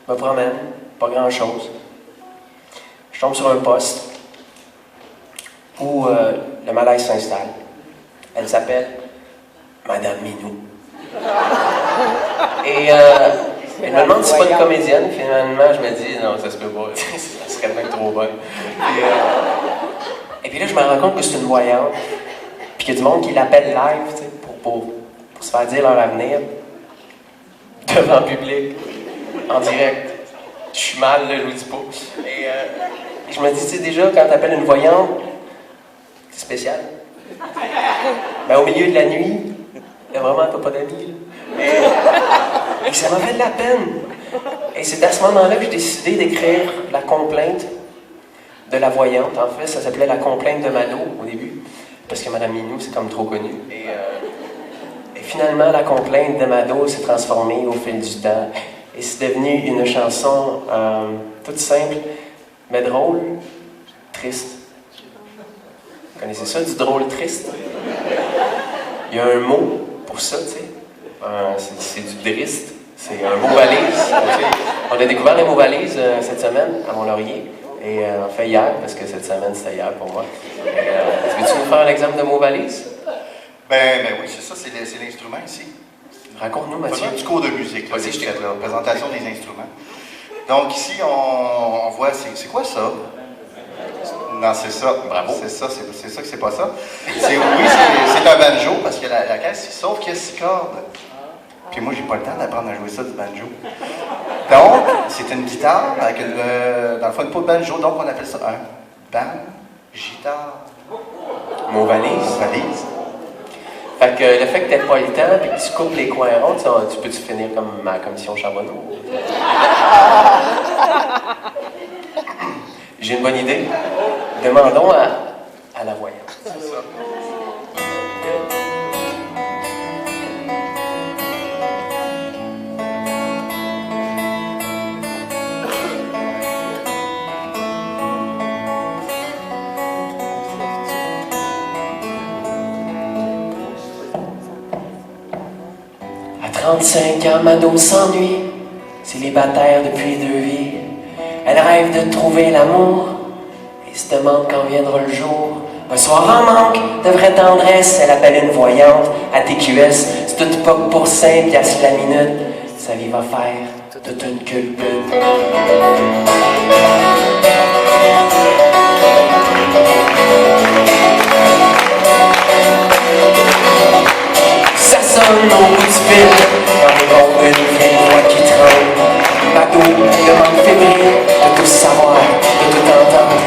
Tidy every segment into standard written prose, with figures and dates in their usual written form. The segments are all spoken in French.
Je me promène, pas grand-chose. Je tombe sur un poste où le malaise s'installe. Elle s'appelle Madame Minou. Et elle me demande si c'est pas une comédienne. Finalement, je me dis, non, ça se peut pas. Ça serait même trop bon. Et puis là, je me rends compte que c'est une voyante. Puis qu'il y a du monde qui l'appelle live, tu sais, pour se faire dire leur avenir. Devant le public, en direct. Je suis mal, là, je vous dis pas. Et je me dis, tu sais, déjà, quand t'appelles une voyante, c'est spécial. Mais au milieu de la nuit, là, vraiment, t'as pas d'amis, là. Et ça m'a fait de la peine. Et c'est à ce moment-là que j'ai décidé d'écrire la complainte de la voyante. En fait, ça s'appelait la complainte de Mado au début, parce que Madame Minou, c'est comme trop connu. Et finalement, la complainte de Mado s'est transformée au fil du temps. Et c'est devenu une chanson toute simple, mais drôle, triste. Vous connaissez ça, du drôle triste? Il y a un mot pour ça, tu sais. C'est du driste. C'est un mot valise. On a découvert les mots valises cette semaine à Mont-Laurier. Et on fait hier, parce que cette semaine, c'était hier pour moi. Veux-tu nous faire un exemple de mot valise? Ben oui, c'est ça, c'est l'instrument ici. Raconte-nous, Mathieu. Faisons un petit cours de musique, là, la présentation des instruments. Donc ici, on voit, c'est quoi ça? Non, c'est ça. Bravo. C'est ça que c'est pas ça. C'est un banjo, parce que la caisse, sauf qu'il y a 6 cordes. Puis moi, j'ai pas le temps d'apprendre à jouer ça du banjo. Donc, c'est une guitare avec dans le fond, une peau de banjo, donc on appelle ça un ban-guitare. Mot valise. Valise. Fait que le fait que t'aies pas le temps et que tu coupes les coins ronds, tu peux-tu finir comme ma commission Charbonneau? J'ai une bonne idée. Demandons à la voyante. C'est ça. À 35 ans, Mado s'ennuie, célibataire depuis 2 vies. Elle rêve de trouver l'amour et se demande quand viendra le jour. Un soir en manque de vraie tendresse, elle appelle une voyante à TQS. C'est toute pas pour 5 piastres la minute. Sa vie va faire toute une culbute. Ça sonne au bout du fil, dans les bombes, une vieille voix qui tremble. Mado demande fébrile de tout savoir, de tout entendre.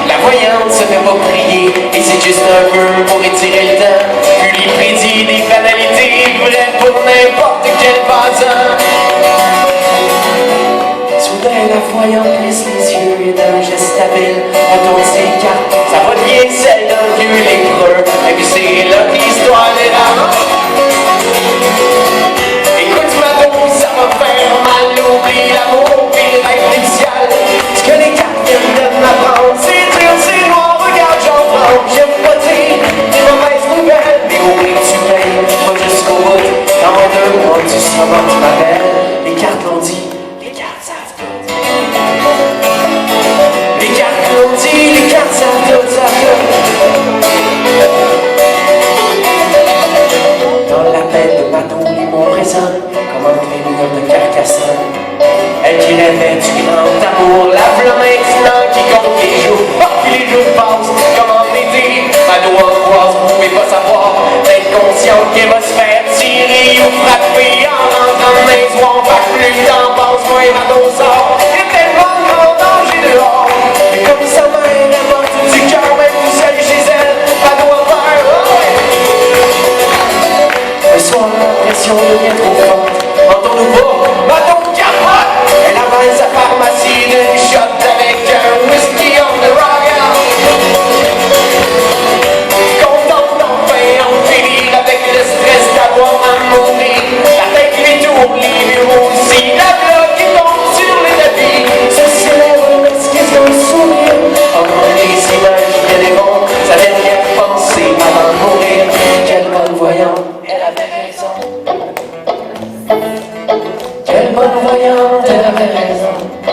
La voyante se fait pas prier, et c'est juste un peu pour étirer le temps. Puis il prédit des banalités vraies pour n'importe quel passant. Soudain la voyante plisse les yeux et d'un geste habile, elle tourne ses cartes. Ça va bien celle d'un vieux lépreux, et puis c'est là que l'histoire dérange. Écoute Mado, ça va faire mal, oublie l'amour et le rêve initial. Ce que les cartes viennent de m'apprendre, c'est dur, c'est noir, regarde j'en prends. J'aime pas dire des mauvaises nouvelles, mais oublie que tu payes, pas jusqu'au bout. Dans 2 mois tu seras ma belle. Les cartes l'ont dit, les cartes savent tout. Les cartes l'ont dit, les cartes savent tout, savent tout. Dans la tête de Mado, les mots résonnent comme entre les murs de Carcassonne. Elle qui rêvait du grand amour, la v'là maintenant qui compte les jours. Oh, puis les jours passent comme en été. Mado angoisse, vous pouvez pas savoir, d'être consciente qu'elle va se faire tirer ou frapper en rentrant de maison. Fait que plus le temps passe, moins Mado sort. Il y a tellement de grand danger dehors. Et comme sa mère est morte du cœur, même tout seul chez elle, Mado a peur. Un soir, l'impression devient trop forte. Entends-nous pas, Mado capote. Elle avale sa pharmacie d'une shot avec un whisky on the royal. Contente d'enfin en finir avec le stress d'avoir à mourir. La tête lui tourne, les bureaux aussi. La bloc qui tombe sur bonne voyante, elle avait raison.